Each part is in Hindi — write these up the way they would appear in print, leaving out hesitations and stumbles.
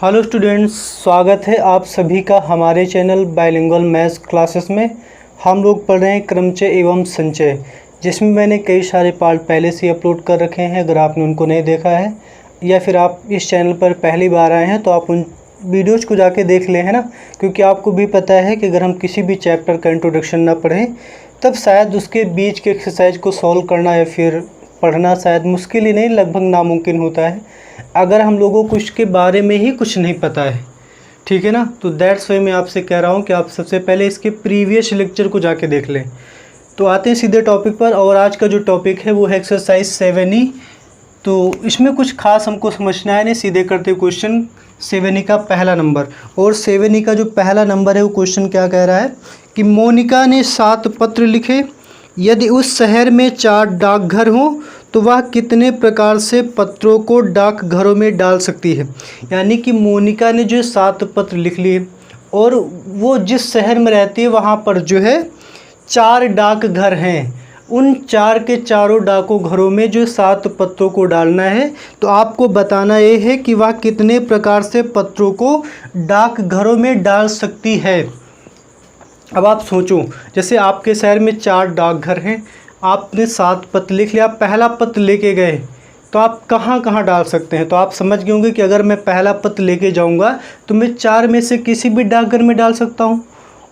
हेलो स्टूडेंट्स, स्वागत है आप सभी का हमारे चैनल बाइलिंगुअल मैथ्स क्लासेस में। हम लोग पढ़ रहे हैं क्रमचय एवं संचय, जिसमें मैंने कई सारे पार्ट पहले से अपलोड कर रखे हैं। अगर आपने उनको नहीं देखा है या फिर आप इस चैनल पर पहली बार आए हैं तो आप उन वीडियोज़ को जाके देख लें, है ना। क्योंकि आपको भी पता है कि अगर हम किसी भी चैप्टर का इंट्रोडक्शन ना पढ़ें तब शायद उसके बीच के एक्सरसाइज को सॉल्व करना या फिर पढ़ना शायद मुश्किल ही नहीं, लगभग नामुमकिन होता है अगर हम लोगों को इसके बारे में ही कुछ नहीं पता है। ठीक है ना। तो दैट्स वाई मैं आपसे कह रहा हूँ कि आप सबसे पहले इसके प्रीवियस लेक्चर को जाके देख लें। तो आते हैं सीधे टॉपिक पर, और आज का जो टॉपिक है वो है एक्सरसाइज 7E। तो इसमें कुछ खास हमको समझना है नहीं, सीधे करते क्वेश्चन 7E का पहला नंबर। और 7E का जो पहला नंबर है वो क्वेश्चन क्या कह रहा है कि मोनिका ने 7 पत्र लिखे, यदि उस शहर में 4 डाकघर हों तो वह कितने प्रकार से पत्रों को डाकघरों में डाल सकती है। यानी कि मोनिका ने जो 7 पत्र लिख लिए और वो जिस शहर में रहती है वहाँ पर जो है 4 डाकघर हैं, उन 4 के चारों डाकों घरों में जो 7 पत्रों को डालना है। तो आपको बताना ये है कि वह कितने प्रकार से पत्रों को डाकघरों में डाल सकती है। अब आप सोचो, जैसे आपके शहर में 4 डाकघर हैं, आपने 7 पत्र लिख लिया, पहला पत्र लेके गए तो आप कहाँ कहाँ डाल सकते हैं। तो आप समझ गए होंगे कि अगर मैं पहला पत्र लेके जाऊँगा तो मैं 4 में से किसी भी डाकघर में डाल सकता हूँ।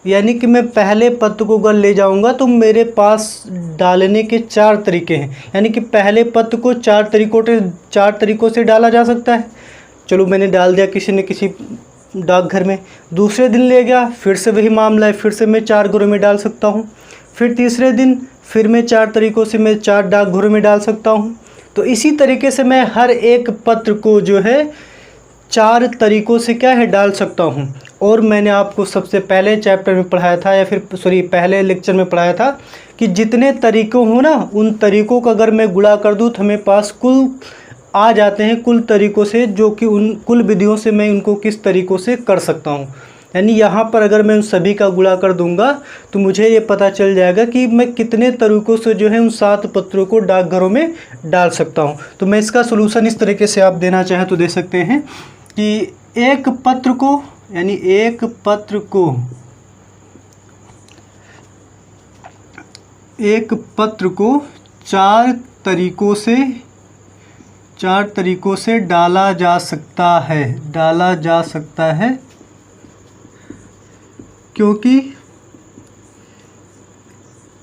यानी कि मैं पहले पत्र को अगर ले जाऊँगा तो मेरे पास डालने के 4 तरीके हैं। यानी कि पहले पत्र को 4 तरीकों से डाला जा सकता है। चलो मैंने डाल दिया किसी न किसी डाकघर में। दूसरे दिन ले गया, फिर से वही मामला है, फिर से मैं 4 घरों में डाल सकता हूँ। फिर तीसरे दिन फिर मैं 4 तरीकों से मैं 4 डाकघरों में डाल सकता हूँ। तो इसी तरीके से मैं हर एक पत्र को जो है 4 तरीकों से क्या है डाल सकता हूँ। और मैंने आपको सबसे पहले चैप्टर में पढ़ाया था, या फिर पहले लेक्चर में पढ़ाया था कि जितने तरीकों हो ना, उन तरीकों का अगर मैं गुणा कर दूँ तो हमें पास कुल आ जाते हैं कुल तरीकों से, जो कि उन कुल विधियों से मैं उनको किस तरीक़ों से कर सकता हूँ। यानी यहाँ पर अगर मैं उन सभी का गुणा कर दूंगा तो मुझे ये पता चल जाएगा कि मैं कितने तरीक़ों से जो है उन 7 पत्रों को डाकघरों में डाल सकता हूँ। तो मैं इसका सलूशन इस तरीके से आप देना चाहें तो दे सकते हैं कि एक पत्र को, यानी एक पत्र को 4 तरीकों से डाला जा सकता है, क्योंकि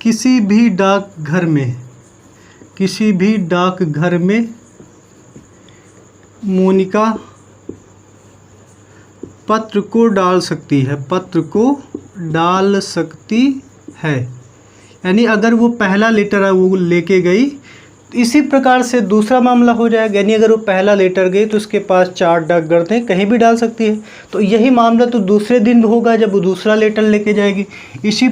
किसी भी डाकघर में मोनिका पत्र को डाल सकती है। यानी अगर वो पहला लेटर वो लेके गई तो इसी प्रकार से दूसरा मामला हो जाएगा। यानी अगर वो पहला लेटर गई तो उसके पास 4 डाकघर थे, कहीं भी डाल सकती है। तो यही मामला तो दूसरे दिन होगा जब वो दूसरा लेटर लेके जाएगी। इसी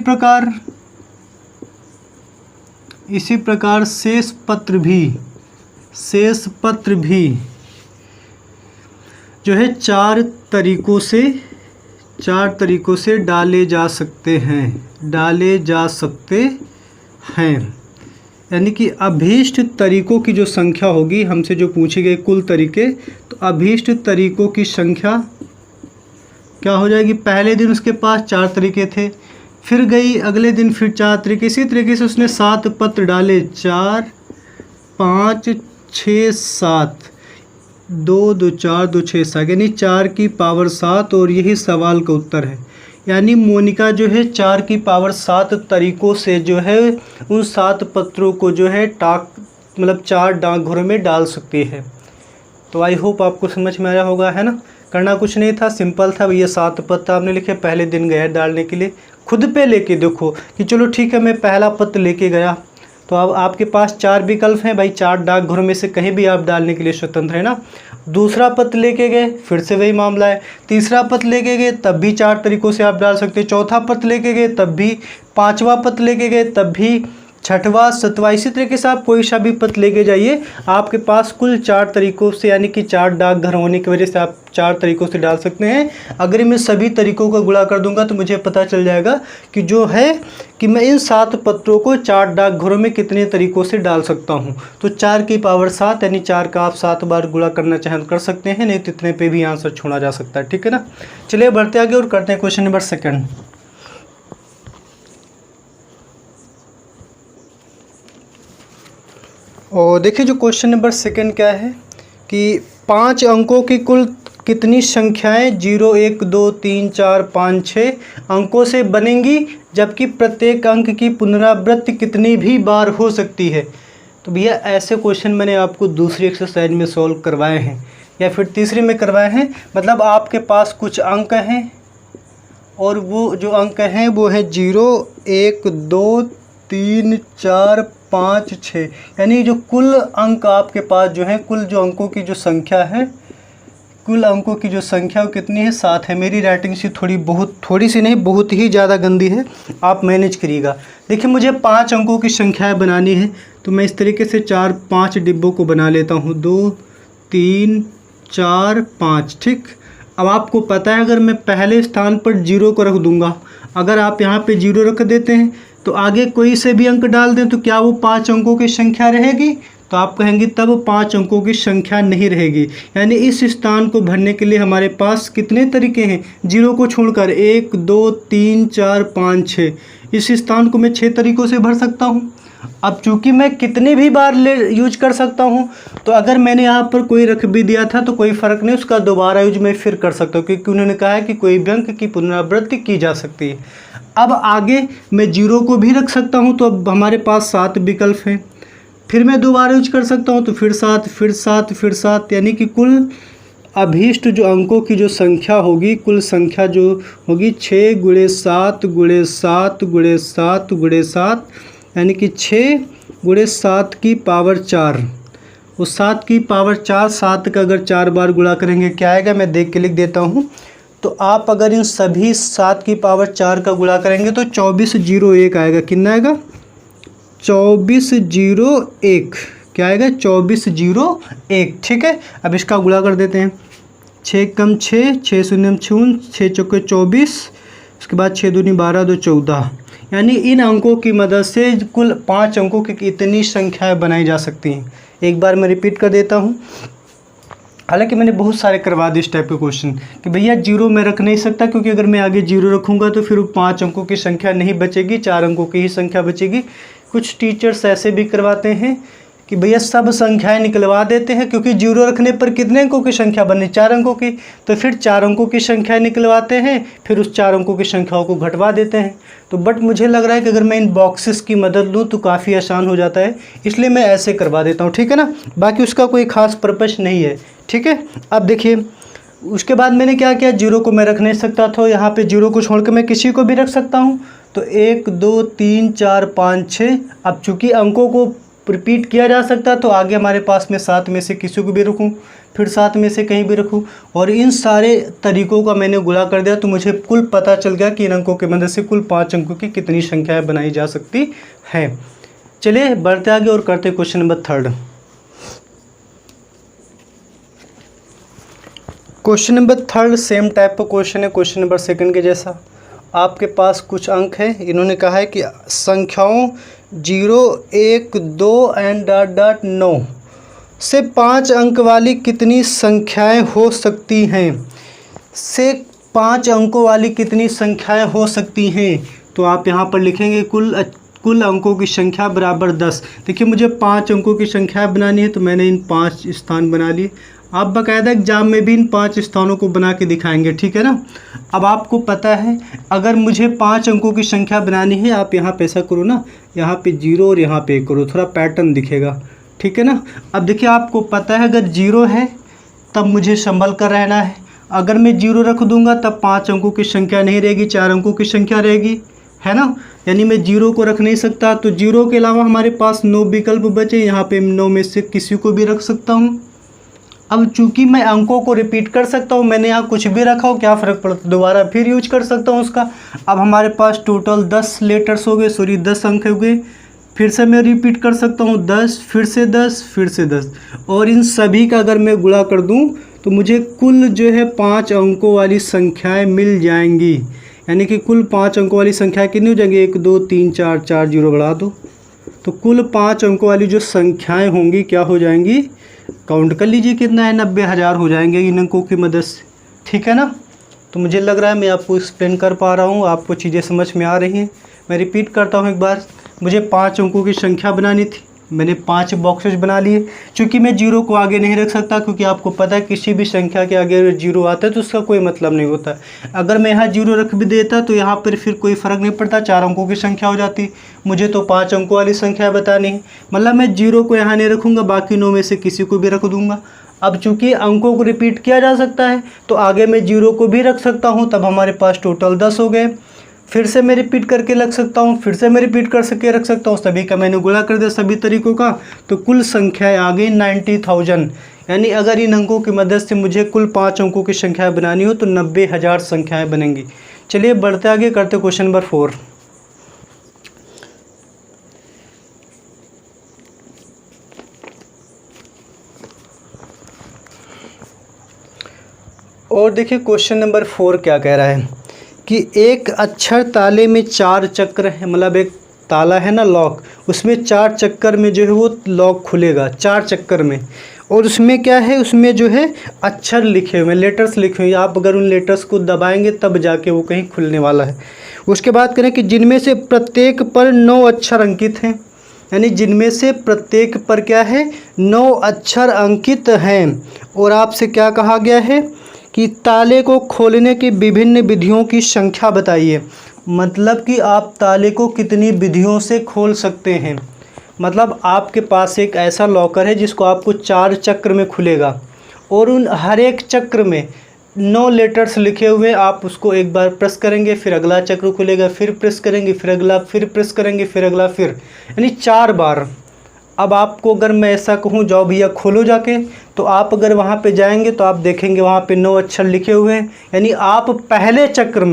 प्रकार शेष पत्र भी जो है 4 तरीकों से डाले जा सकते हैं। यानी कि अभीष्ट तरीकों की जो संख्या होगी, हमसे जो पूछे गए कुल तरीके, तो अभीष्ट तरीकों की संख्या क्या हो जाएगी। पहले दिन उसके पास 4 तरीके थे, फिर गई अगले दिन फिर 4 तरीके, इसी तरीके से उसने 7 पत्र डाले, 4 5 6 7, 2 2 4 2 6 7, यानी 4 की पावर 7। और यही सवाल का उत्तर है। यानी मोनिका जो है 4 की पावर 7 तरीकों से जो है उन 7 पत्रों को जो है 4 डाकघरों में डाल सकती है। तो आई होप आपको समझ में आया होगा, है ना। करना कुछ नहीं था, सिंपल था। भैया 7 पत्र आपने लिखे, पहले दिन गया डालने के लिए, खुद पे लेके देखो कि चलो ठीक है मैं पहला पत्र लेके गया, तो अब आपके पास 4 विकल्प हैं भाई, 4 डाकघरों में से कहीं भी आप डालने के लिए स्वतंत्र है ना। दूसरा पत्र लेके गए, फिर से वही मामला है। तीसरा पत्र लेके गए तब भी 4 तरीकों से आप डाल सकते हैं। चौथा पत्र लेके गए तब भी, 5वां पत्र लेके गए तब भी, छठवां, सातवां, इसी तरीके से आप कोई सा भी पद लेके जाइए, आपके पास कुल 4 तरीकों से, यानी कि 4 डाकघर होने की वजह से आप 4 तरीकों से डाल सकते हैं। अगर मैं सभी तरीकों का गुणा कर दूंगा तो मुझे पता चल जाएगा कि जो है कि मैं इन 7 पत्रों को 4 डाकघरों में कितने तरीकों से डाल सकता हूँ। तो 4 की पावर 7 यानी 4 का आप 7 बार गुणा करना चाहें तो कर सकते हैं, नहीं तो इतने पे भी आंसर छोड़ा जा सकता है। ठीक है ना। चलिए बढ़ते आगे और करते हैं क्वेश्चन नंबर 2। और देखिए जो क्वेश्चन नंबर 2 क्या है कि 5 अंकों की कुल कितनी संख्याएं 0, 1, 2, 3, 4, 5, 6 अंकों से बनेंगी, जबकि प्रत्येक अंक की पुनरावृत्ति कितनी भी बार हो सकती है। तो भैया ऐसे क्वेश्चन मैंने आपको दूसरी एक्सरसाइज में सॉल्व करवाए हैं या फिर तीसरी में करवाए हैं। मतलब आपके पास कुछ अंक हैं और वो जो अंक हैं वो है 0, 1, 2, 3, 4, 5, 6, यानी जो कुल अंक आपके पास जो है, कुल जो अंकों की जो संख्या है, कुल अंकों की जो संख्या वो कितनी है, 7 है। मेरी राइटिंग से थोड़ी सी नहीं, बहुत ही ज़्यादा गंदी है, आप मैनेज करिएगा। देखिए मुझे 5 अंकों की संख्याएं बनानी है, तो मैं इस तरीके से 4-5 डिब्बों को बना लेता हूँ, 2, 3, 4, 5। ठीक। अब आपको पता है अगर मैं पहले स्थान पर 0 को रख दूंगा, अगर आप यहाँ पे 0 रख देते हैं तो आगे कोई से भी अंक डाल दें तो क्या वो 5 अंकों की संख्या रहेगी? तो आप कहेंगे तब 5 अंकों की संख्या नहीं रहेगी। यानी इस स्थान को भरने के लिए हमारे पास कितने तरीके हैं, 0 को छोड़कर 1, 2, 3, 4, 5, 6। इस स्थान को मैं 6 तरीकों से भर सकता हूँ। अब चूंकि मैं कितने भी बार यूज कर सकता हूँ, तो अगर मैंने यहाँ पर कोई रख भी दिया था तो कोई फ़र्क नहीं, उसका दोबारा यूज मैं फिर कर सकता हूँ, क्योंकि उन्होंने कहा है कि कोई भी अंक की पुनरावृत्ति की जा सकती है। अब आगे मैं 0 को भी रख सकता हूँ, तो अब हमारे पास 7 विकल्प हैं। फिर मैं दोबारा यूज कर सकता हूँ, तो फिर 7, फिर 7, फिर 7, यानी कि कुल अभीष्ट जो अंकों की जो संख्या होगी, कुल संख्या जो होगी 6 × 7 × 7 × 7 × 7, यानी कि 6 × 7 की पावर 4। उस 7 की पावर 4, 7 का अगर 4 बार गुणा करेंगे क्या आएगा, मैं देख के लिख देता हूँ। तो आप अगर इन सभी 7 की पावर 4 का गुणा करेंगे तो 2401 आएगा। कितना आएगा? 2401। क्या आएगा? 2401। ठीक है। अब इसका गुणा कर देते हैं। 6 कम 6, 6 शून्य 6, 6 चौके 24, उसके बाद 6 दूनी 12, 2 14। यानी इन अंकों की मदद से कुल 5 अंकों की इतनी संख्याएं बनाई जा सकती हैं। एक बार मैं रिपीट कर देता हूँ, हालांकि मैंने बहुत सारे करवा दिए इस टाइप के क्वेश्चन कि भैया 0 मैं रख नहीं सकता, क्योंकि अगर मैं आगे 0 रखूँगा तो फिर 5 अंकों की संख्या नहीं बचेगी, 4 अंकों की ही संख्या बचेगी। कुछ टीचर्स ऐसे भी करवाते हैं कि भैया सब संख्याएं निकलवा देते हैं, क्योंकि 0 रखने पर कितने अंकों की संख्या बनी, 4 अंकों की, तो फिर 4 अंकों की संख्या निकलवाते हैं, फिर उस 4 अंकों की संख्याओं को घटवा देते हैं। तो बट मुझे लग रहा है कि अगर मैं इन बॉक्सेस की मदद लूँ तो काफ़ी आसान हो जाता है, इसलिए मैं ऐसे करवा देता हूँ। ठीक है ना। बाकी उसका कोई ख़ास पर्पस नहीं है। ठीक है। अब देखिए उसके बाद मैंने क्या किया, 0 को मैं रख नहीं सकता था, यहाँ पे 0 को छोड़कर मैं किसी को भी रख सकता हूँ। तो 1, 2, 3, 4, 5, 6। अब चूँकि अंकों को रिपीट किया जा सकता, तो आगे हमारे पास में 7 में से किसी को भी रखूँ, फिर 7 में से कहीं भी रखूँ, और इन सारे तरीकों का मैंने गुणा कर दिया, तो मुझे कुल पता चल गया कि इन अंकों की मदद से कुल 5 अंकों की कितनी संख्याएँ बनाई जा सकती हैं। चलिए बढ़ते आगे और करते question number 3। Question number 3 same type का क्वेश्चन है क्वेश्चन नंबर 2 के जैसा। आपके पास कुछ अंक हैं, इन्होंने कहा है कि संख्याओं 0, 1, 2 एंड ... 9 से 5 अंक वाली कितनी संख्याएं हो सकती हैं, से 5 अंकों वाली कितनी संख्याएं हो सकती हैं। तो आप यहाँ पर लिखेंगे कुल अंकों की संख्या बराबर 10। देखिए मुझे 5 अंकों की संख्या बनानी है, तो मैंने इन 5 स्थान बना लिए। आप बाकायदा एग्जाम में भी इन 5 स्थानों को बना के दिखाएंगे। ठीक है ना। अब आपको पता है अगर मुझे 5 अंकों की संख्या बनानी है, आप यहाँ पे ऐसा करो ना, यहाँ पे 0 और यहाँ पे 1 करो, थोड़ा पैटर्न दिखेगा। ठीक है ना। अब देखिए आपको पता है अगर 0 है तब मुझे संभल कर रहना है, अगर मैं 0 रख दूंगा तब 5 अंकों की संख्या नहीं रहेगी, 4 अंकों की संख्या रहेगी, है ना। यानी मैं 0 को रख नहीं सकता, तो 0 के अलावा हमारे पास 9 विकल्प बचे, यहाँ पे 9 में से किसी को भी रख सकता हूँ। अब चूंकि मैं अंकों को रिपीट कर सकता हूँ, मैंने यहाँ कुछ भी रखा हो क्या फ़र्क पड़ता, दोबारा फिर यूज कर सकता हूँ उसका। अब हमारे पास टोटल 10 लेटर्स हो गए, सॉरी 10 अंक हो गए। फिर से मैं रिपीट कर सकता हूँ 10, फिर से 10, फिर से 10, और इन सभी का अगर मैं गुणा कर दूँ तो मुझे कुल जो है 5 अंकों वाली संख्याएं मिल जाएंगी। यानी कि कुल 5 अंकों वाली संख्या कितनी हो जाएंगी, 1 2 3 4, 4 जीरो बढ़ा दो, तो कुल 5 अंकों वाली जो संख्याएं होंगी क्या हो जाएंगी, काउंट कर लीजिए कितना है, 90,000 हो जाएंगे इन अंकों की मदद से। ठीक है ना। तो मुझे लग रहा है मैं आपको एक्सप्लेन कर पा रहा हूँ, आपको चीज़ें समझ में आ रही हैं। मैं रिपीट करता हूँ एक बार, मुझे 5 अंकों की संख्या बनानी थी, मैंने 5 बॉक्सेस बना लिए। चूँकि मैं जीरो को आगे नहीं रख सकता, क्योंकि आपको पता है किसी भी संख्या के आगे अगर जीरो आता है तो उसका कोई मतलब नहीं होता। अगर मैं यहाँ जीरो रख भी देता तो यहाँ पर फिर कोई फ़र्क नहीं पड़ता, 4 अंकों की संख्या हो जाती। मुझे तो 5 अंकों वाली संख्या बतानी है, मतलब मैं जीरो को यहाँ नहीं रखूँगा, बाकी 9 में से किसी को भी रख दूँगा। अब चूंकि अंकों को रिपीट किया जा सकता है तो आगे मैं जीरो को भी रख सकता हूं, तब हमारे पास टोटल 10 हो गए। फिर से मैं रिपीट करके रख सकता हूं, फिर से मैं रिपीट कर सके रख सकता हूं, सभी का मैंने गुणा कर दिया सभी तरीकों का, तो कुल संख्याएं आ गई 90,000। यानी अगर इन अंकों की मदद से मुझे कुल 5 अंकों की संख्याएँ बनानी हो तो 90,000 संख्याएँ बनेंगी। चलिए बढ़ते आगे, करते क्वेश्चन नंबर 4। और देखिए क्वेश्चन नंबर 4 क्या कह रहा है कि एक अक्षर ताले में 4 चक्र है, मतलब एक ताला है ना लॉक, उसमें 4 चक्कर में जो है वो लॉक खुलेगा, 4 चक्कर में। और उसमें क्या है, उसमें जो है अक्षर लिखे हुए हैं, लेटर्स लिखे हुए हैं, आप अगर उन लेटर्स को दबाएंगे तब जाके वो कहीं खुलने वाला है। उसके बाद करें कि जिनमें से प्रत्येक पर 9 अक्षर अंकित हैं, यानी जिनमें से प्रत्येक पर क्या है, 9 अक्षर अंकित हैं। और आपसे क्या कहा गया है कि ताले को खोलने की विभिन्न विधियों की संख्या बताइए। मतलब कि आप ताले को कितनी विधियों से खोल सकते हैं। मतलब आपके पास एक ऐसा लॉकर है जिसको आपको 4 चक्र में खुलेगा, और उन हर एक चक्र में 9 लेटर्स लिखे हुए, आप उसको एक बार प्रेस करेंगे फिर अगला चक्र खुलेगा, फिर प्रेस करेंगे फिर अगला, फिर प्रेस करेंगे फिर अगला, फिर यानी 4 बार। अब आपको अगर मैं ऐसा कहूँ जाओ भैया खोलो जाके, तो आप अगर वहाँ पे जाएंगे तो आप देखेंगे वहाँ पे 9 अक्षर लिखे हुए हैं। यानी आप पहले चक्र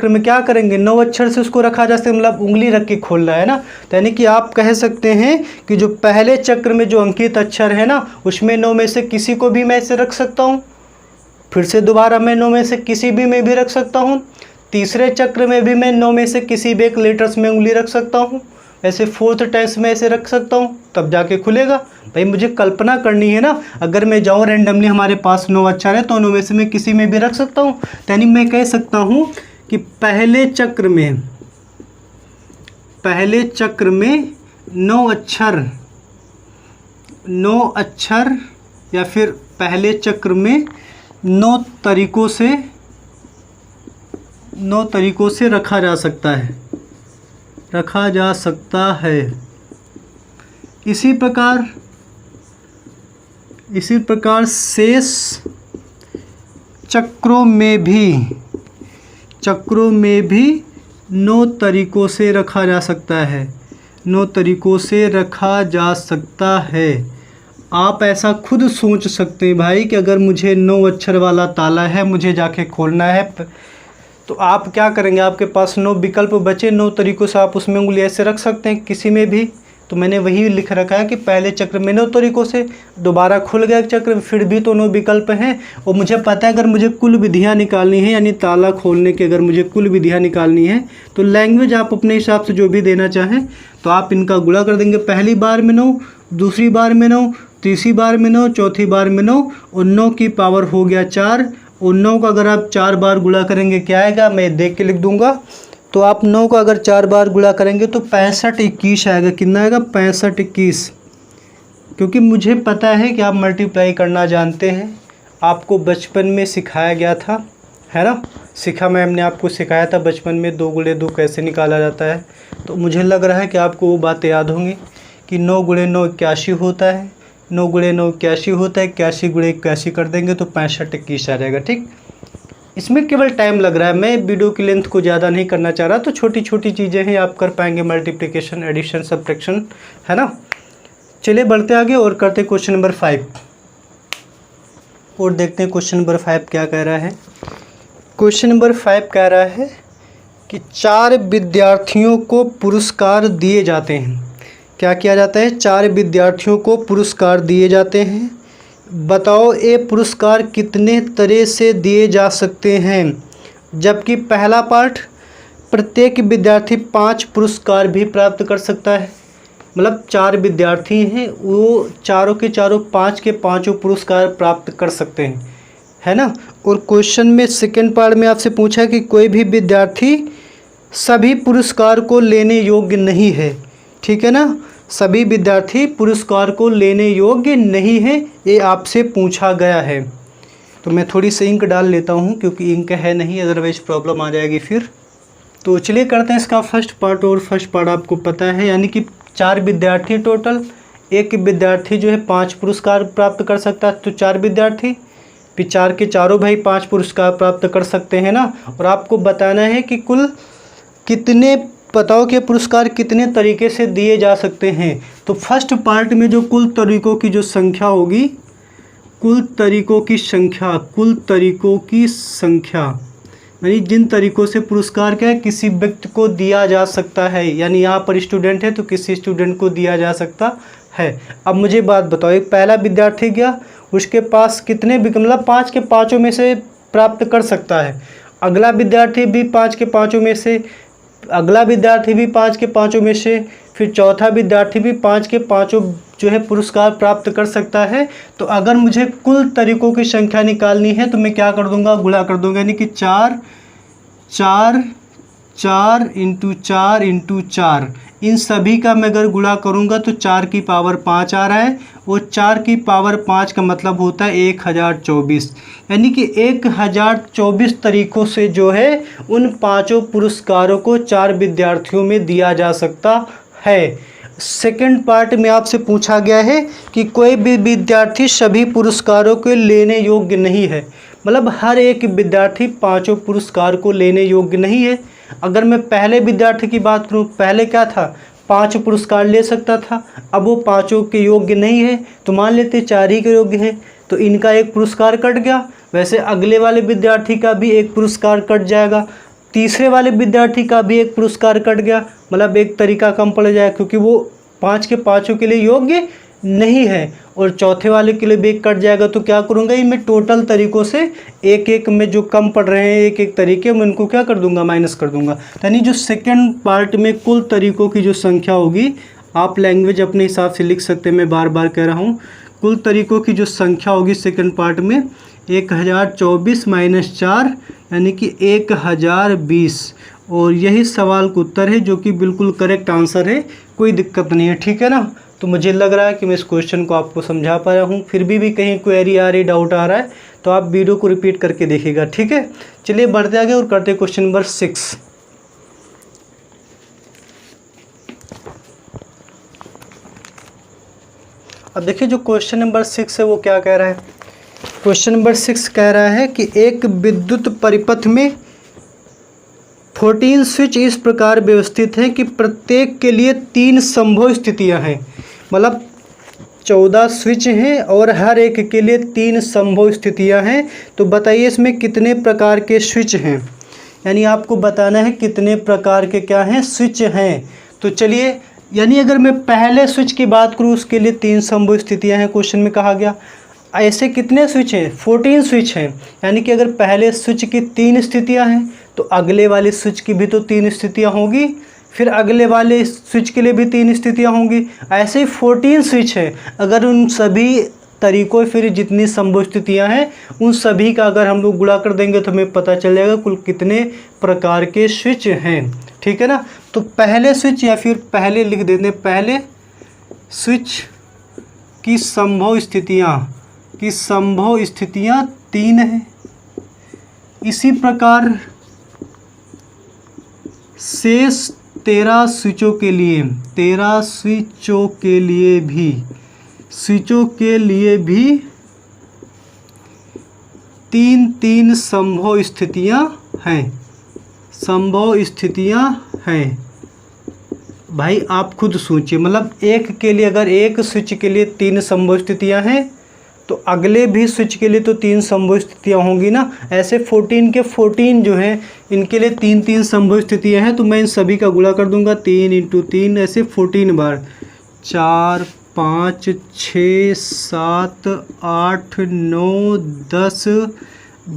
में क्या करेंगे, 9 अक्षर से उसको रखा जा सकता है, मतलब उंगली रख के खोलना है ना। तो यानी कि आप कह सकते हैं कि जो पहले चक्र में जो अंकित अक्षर है ना, उसमें 9 में से किसी को भी मैं इसे रख सकता हूँ, फिर से दोबारा मैं 9 में से किसी भी में भी रख सकता हूँ, तीसरे चक्र में भी मैं 9 में से किसी भी एक लेटर्स में उंगली रख सकता हूँ, ऐसे 4th टाइम्स में ऐसे रख सकता हूँ, तब जाके खुलेगा। भाई मुझे कल्पना करनी है ना, अगर मैं जाऊँ रैंडमली हमारे पास 9 अक्षर है तो 9 में से मैं किसी में भी रख सकता हूँ। यानी मैं कह सकता हूँ कि पहले चक्र में 9 अक्षर या फिर पहले चक्र में 9 तरीकों से रखा जा सकता है। इसी प्रकार शेष चक्रों में भी 9 तरीकों से रखा जा सकता है। आप ऐसा खुद सोच सकते हैं भाई कि अगर मुझे 9 अक्षर वाला ताला है, मुझे जाके खोलना है, तो आप क्या करेंगे, आपके पास 9 विकल्प बचे, 9 तरीकों से आप उसमें उंगली ऐसे रख सकते हैं किसी में भी। तो मैंने वही लिख रखा है कि पहले चक्र में 9 तरीकों से, दोबारा खुल गया चक्र फिर भी तो 9 विकल्प हैं। और मुझे पता है अगर मुझे कुल विधियां निकालनी है, यानी ताला खोलने की अगर मुझे कुल विधियां निकालनी है, तो लैंग्वेज आप अपने हिसाब से जो भी देना चाहें तो आप इनका गुणा कर देंगे। पहली बार में 9, दूसरी बार में 9, तीसरी बार में 9, चौथी बार में 9, और 9 की पावर हो गया 4। और 9 का अगर आप 4 बार गुणा करेंगे क्या आएगा, मैं देख के लिख दूंगा। तो आप 9 का अगर 4 बार गुणा करेंगे तो 65-21 आएगा। कितना आएगा, 65-21। क्योंकि मुझे पता है कि आप मल्टीप्लाई करना जानते हैं, आपको बचपन में सिखाया गया था, है ना। मैम ने आपको सिखाया था बचपन में 2 × 2 कैसे निकाला जाता है। तो मुझे लग रहा है कि आपको वो बातें याद होंगी कि 9 × 9 81 होता है, 9 × 9 81 होता है, 81 × 81 कर देंगे तो 65-21 आ जाएगा। ठीक, इसमें केवल टाइम लग रहा है, मैं वीडियो की लेंथ को ज़्यादा नहीं करना चाह रहा, तो छोटी छोटी चीज़ें हैं आप कर पाएंगे, मल्टीप्लिकेशन, एडिशन, सब्ट्रैक्शन, है ना। चलिए बढ़ते आगे और करते क्वेश्चन नंबर 5 और देखते हैं क्वेश्चन नंबर 5 क्या कह रहा है। क्वेश्चन नंबर 5 कह रहा है कि 4 विद्यार्थियों को पुरस्कार दिए जाते हैं। क्या किया जाता है? 4 विद्यार्थियों को पुरस्कार दिए जाते हैं। बताओ ये पुरस्कार कितने तरह से दिए जा सकते हैं। जबकि पहला पार्ट, प्रत्येक विद्यार्थी 5 पुरस्कार भी प्राप्त कर सकता है। मतलब 4 विद्यार्थी हैं, वो चारों के चारों 5 के 5 पुरस्कार प्राप्त कर सकते हैं, है ना। और क्वेश्चन में सेकंड पार्ट में आपसे पूछा कि कोई भी विद्यार्थी सभी पुरस्कार को लेने योग्य नहीं है। ठीक है ना, सभी विद्यार्थी पुरस्कार को लेने योग्य नहीं है, ये आपसे पूछा गया है। तो मैं थोड़ी सी इंक डाल लेता हूँ क्योंकि इंक है नहीं, अदरवाइज प्रॉब्लम आ जाएगी फिर। तो चलिए करते हैं इसका फर्स्ट पार्ट। और फर्स्ट पार्ट आपको पता है, यानी कि 4 विद्यार्थी टोटल, एक विद्यार्थी जो है 5 पुरस्कार प्राप्त कर सकता है। तो 4 विद्यार्थी, फिर 4 के चारों भाई 5 पुरस्कार प्राप्त कर सकते हैं ना। और आपको बताना है कि कुल कितने, बताओ कि पुरस्कार कितने तरीके से दिए जा सकते हैं। तो फर्स्ट पार्ट में जो कुल तरीकों की जो संख्या होगी, कुल तरीकों की संख्या यानी जिन तरीकों से पुरस्कार क्या है किसी व्यक्ति को दिया जा सकता है, यानी यहाँ पर स्टूडेंट है तो किसी स्टूडेंट को दिया जा सकता है। अब मुझे बात बताओ, एक पहला विद्यार्थी गया, उसके पास कितने, मतलब 5 के 5 में से प्राप्त कर सकता है। अगला विद्यार्थी भी 5 के 5 में से, अगला विद्यार्थी भी 5 के 5 में से, फिर चौथा विद्यार्थी भी 5 के 5 जो है पुरस्कार प्राप्त कर सकता है। तो अगर मुझे कुल तरीकों की संख्या निकालनी है तो मैं क्या कर दूंगा, गुणा कर दूंगा, यानी कि 4 इंटू 4 इन सभी का मैं अगर गुणा करूंगा तो 4 की पावर 5 आ रहा है। वो 4 की पावर 5 का मतलब होता है 1024, यानी कि 1024 तरीकों से जो है उन 5 पुरस्कारों को 4 विद्यार्थियों में दिया जा सकता है। सेकंड पार्ट में आपसे पूछा गया है कि कोई भी विद्यार्थी सभी पुरस्कारों को लेने योग्य नहीं है। मतलब हर एक विद्यार्थी 5 पुरस्कार को लेने योग्य नहीं है। अगर मैं पहले विद्यार्थी की बात करूं, पहले क्या था, 5 पुरस्कार ले सकता था, अब वो 5 के योग्य नहीं है, तो मान लेते 4 ही के योग्य है, तो इनका एक पुरस्कार कट गया। वैसे अगले वाले विद्यार्थी का भी एक पुरस्कार कट जाएगा, तीसरे वाले विद्यार्थी का भी एक पुरस्कार कट गया, मतलब एक तरीका कम पड़ जाएगा क्योंकि वो 5 के 5 के लिए योग्य नहीं है। और चौथे वाले के लिए भी एक कट जाएगा। तो क्या करूँगा, इनमें टोटल तरीकों से एक एक में जो कम पड़ रहे हैं, एक एक तरीके में उनको क्या कर दूंगा, माइनस कर दूंगा। यानी जो सेकंड पार्ट में कुल तरीकों की जो संख्या होगी, आप लैंग्वेज अपने हिसाब से लिख सकते हैं, मैं बार बार कह रहा हूँ। कुल तरीकों की जो संख्या होगी सेकंड पार्ट में 1024 माइनस 4 यानी कि 1020। और यही सवाल का उत्तर है जो कि बिल्कुल करेक्ट आंसर है, कोई दिक्कत नहीं है। ठीक है ना। तो मुझे लग रहा है कि मैं इस क्वेश्चन को आपको समझा पाया हूँ। फिर भी कहीं क्वेरी आ रही, डाउट आ रहा है तो आप वीडियो को रिपीट करके देखिएगा। ठीक है, चलिए बढ़ते आगे और करते क्वेश्चन नंबर 6। अब देखिए जो क्वेश्चन नंबर 6 है वो क्या कह रहा है। क्वेश्चन नंबर 6 कह रहा है कि एक विद्युत परिपथ में 14 स्विच इस प्रकार व्यवस्थित हैं कि प्रत्येक के लिए 3 संभव स्थितियां हैं। मतलब 14 स्विच हैं और हर एक के लिए 3 संभव स्थितियां हैं। तो बताइए इसमें कितने प्रकार के स्विच हैं, यानी आपको बताना है कितने प्रकार के क्या हैं, स्विच हैं। तो चलिए, यानी अगर मैं पहले स्विच की बात करूँ उसके लिए 3 संभव स्थितियां हैं, क्वेश्चन में कहा गया। ऐसे कितने स्विच हैं, 14 स्विच हैं, यानी कि अगर पहले स्विच की 3 स्थितियां हैं तो अगले वाले स्विच की भी तो 3 स्थितियां होंगी, फिर अगले वाले स्विच के लिए भी 3 स्थितियां होंगी। ऐसे ही 14 स्विच है। अगर उन सभी तरीकों, फिर जितनी संभव स्थितियां हैं उन सभी का अगर हम लोग गुणा कर देंगे तो हमें पता चल जाएगा कुल कितने प्रकार के स्विच हैं। ठीक है ना। तो पहले स्विच, या फिर पहले लिख देते हैं, पहले स्विच की संभव स्थितियां 3 हैं। इसी प्रकार शेष 13 स्विचों के लिए 3 संभव स्थितियां हैं। भाई आप खुद सोचिए, मतलब एक के लिए, अगर एक स्विच के लिए 3 संभव स्थितियां हैं तो अगले भी स्विच के लिए तो 3 संभव स्थितियाँ होंगी ना। ऐसे 14 के 14 जो है इनके लिए 3 संभव स्थितियाँ हैं, तो मैं इन सभी का गुणा कर दूंगा 3 × 3 ऐसे 14 बार। 4 5 6 7 8 9 10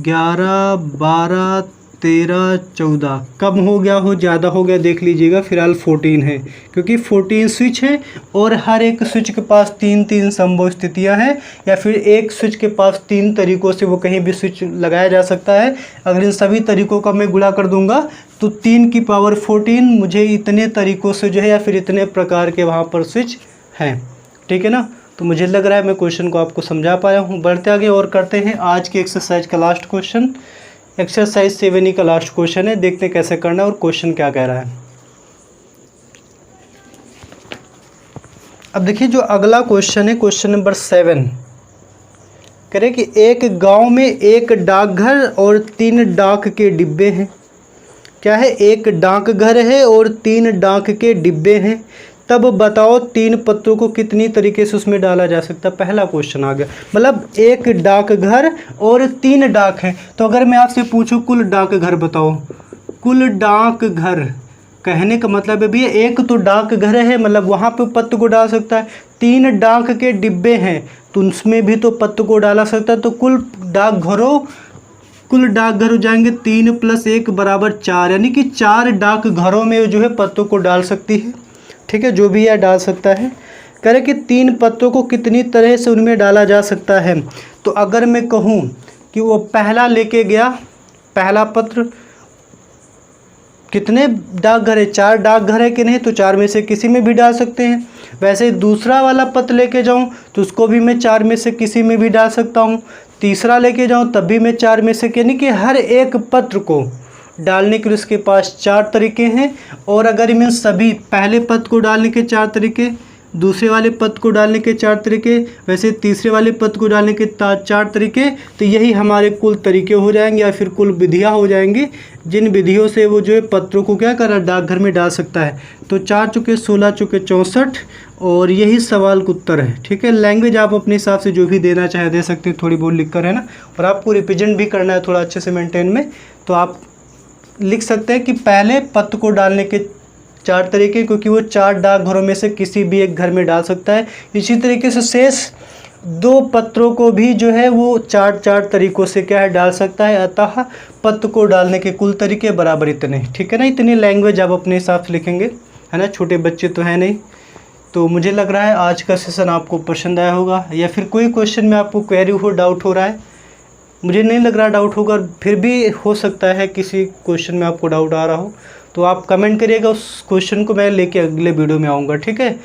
11 12 13 14। कम हो गया हो ज़्यादा हो गया देख लीजिएगा, फिलहाल 14 है क्योंकि 14 स्विच है और हर एक स्विच के पास 3 संभव स्थितियां हैं, या फिर एक स्विच के पास 3 तरीक़ों से वो कहीं भी स्विच लगाया जा सकता है। अगर इन सभी तरीक़ों का मैं गुणा कर दूंगा तो 3 की पावर 14 मुझे इतने तरीक़ों से जो है या फिर इतने प्रकार के वहाँ पर स्विच हैं। ठीक है ना। तो मुझे लग रहा है मैं क्वेश्चन को आपको समझा पाया हूँ। बढ़ते आगे और करते हैं आज की एक्सरसाइज का लास्ट क्वेश्चन। एक्सरसाइज 7 का लास्ट क्वेश्चन है, देखते हैं कैसे करना है और क्वेश्चन क्या कह रहा है। अब देखिए जो अगला क्वेश्चन है, क्वेश्चन नंबर 7 कह रहे कि एक गांव में एक डाकघर और 3 डाक के डिब्बे हैं। क्या है, एक डाकघर है और 3 डाक के डिब्बे हैं, तब बताओ 3 पत्रों को कितनी तरीके से उसमें डाला जा सकता है। पहला क्वेश्चन आ गया, मतलब एक डाकघर और 3 डाक हैं। तो अगर मैं आपसे पूछूं कुल डाकघर बताओ, कुल डाकघर कहने का मतलब है भैया एक तो डाकघर है मतलब वहाँ पे पत्र को डाल सकता है, 3 डाक के डिब्बे हैं तो उसमें भी तो पत्र को डाला सकता है। तो कुल डाकघर हो जाएंगे 3 + 1 = 4, यानी कि 4 डाकघरों में जो है पत्रों को डाल सकती है। ठीक है, जो भी है डाल सकता है। कह रहे कि 3 पत्रों को कितनी तरह से उनमें डाला जा सकता है। तो अगर मैं कहूँ कि वो पहला लेके गया, पहला पत्र, कितने डाकघर है, 4 डाकघर है कि नहीं, तो 4 में से किसी में भी डाल सकते हैं। वैसे दूसरा वाला पत्र लेके जाऊँ तो उसको भी मैं 4 में से किसी में भी डाल सकता हूँ। तीसरा लेके जाऊँ तब भी मैं 4 में से, यानी कि हर एक पत्र को डालने के लिए उसके पास 4 तरीके हैं। और अगर मैं सभी पहले पद को डालने के 4 तरीके, दूसरे वाले पद को डालने के 4 तरीके, वैसे तीसरे वाले पद को डालने के 4 तरीके, तो यही हमारे कुल तरीके हो जाएंगे या फिर कुल विधियाँ हो जाएंगी जिन विधियों से वो जो है पत्रों को क्या कर रहा है, डाकघर में डाल सकता है। तो 4 × 16 = 64 और यही सवाल का उत्तर है। ठीक है, लैंग्वेज आप अपने हिसाब से जो भी देना चाहे दे सकते हैं, थोड़ी बहुत लिख कर, है ना। और आपको रिप्रेजेंट भी करना है थोड़ा अच्छे से मेंटेन में, तो आप लिख सकते हैं कि पहले पत्र को डालने के 4 तरीके, क्योंकि वो 4 डाकघरों में से किसी भी एक घर में डाल सकता है। इसी तरीके से शेष 2 पत्रों को भी जो है वो 4 तरीकों से क्या है डाल सकता है। अतः पत्र को डालने के कुल तरीके बराबर इतने। ठीक है ना, इतनी लैंग्वेज आप अपने हिसाब से लिखेंगे, है ना। छोटे बच्चे तो हैं नहीं। तो मुझे लग रहा है आज का सेशन आपको पसंद आया होगा, या फिर कोई क्वेश्चन में आपको क्वेरी हो, डाउट हो रहा है, मुझे नहीं लग रहा डाउट होगा, फिर भी हो सकता है किसी क्वेश्चन में आपको डाउट आ रहा हो, तो आप कमेंट करिएगा, उस क्वेश्चन को मैं लेके अगले वीडियो में आऊँगा। ठीक है,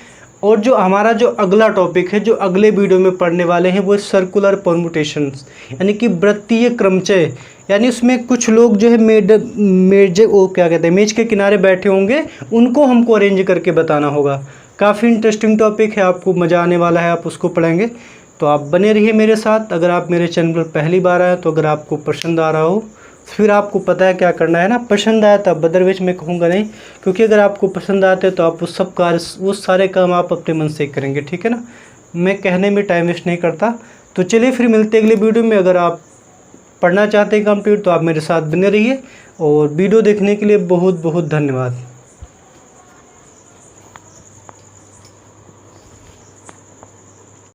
और जो हमारा जो अगला टॉपिक है जो अगले वीडियो में पढ़ने वाले हैं वो सर्कुलर परम्यूटेशंस, यानी कि वृत्तीय क्रमचय। यानी उसमें कुछ लोग जो है मेज के किनारे बैठे होंगे, उनको हमको अरेंज करके बताना होगा। काफ़ी इंटरेस्टिंग टॉपिक है, आपको मज़ा आने वाला है, आप उसको पढ़ेंगे। तो आप बने रहिए मेरे साथ। अगर आप मेरे चैनल पर पहली बार आए तो अगर आपको पसंद आ रहा हो फिर आपको पता है क्या करना है ना, पसंद आया तब, अदरवाइज मैं कहूँगा नहीं, क्योंकि अगर आपको पसंद आते हैं तो आप वो सारे काम आप अपने मन से करेंगे। ठीक है ना, मैं कहने में टाइम वेस्ट नहीं करता। तो चलिए फिर मिलते हैं अगले वीडियो में। अगर आप पढ़ना चाहते हैं कंप्लीट तो आप मेरे साथ बने रहिए, और वीडियो देखने के लिए बहुत बहुत धन्यवाद।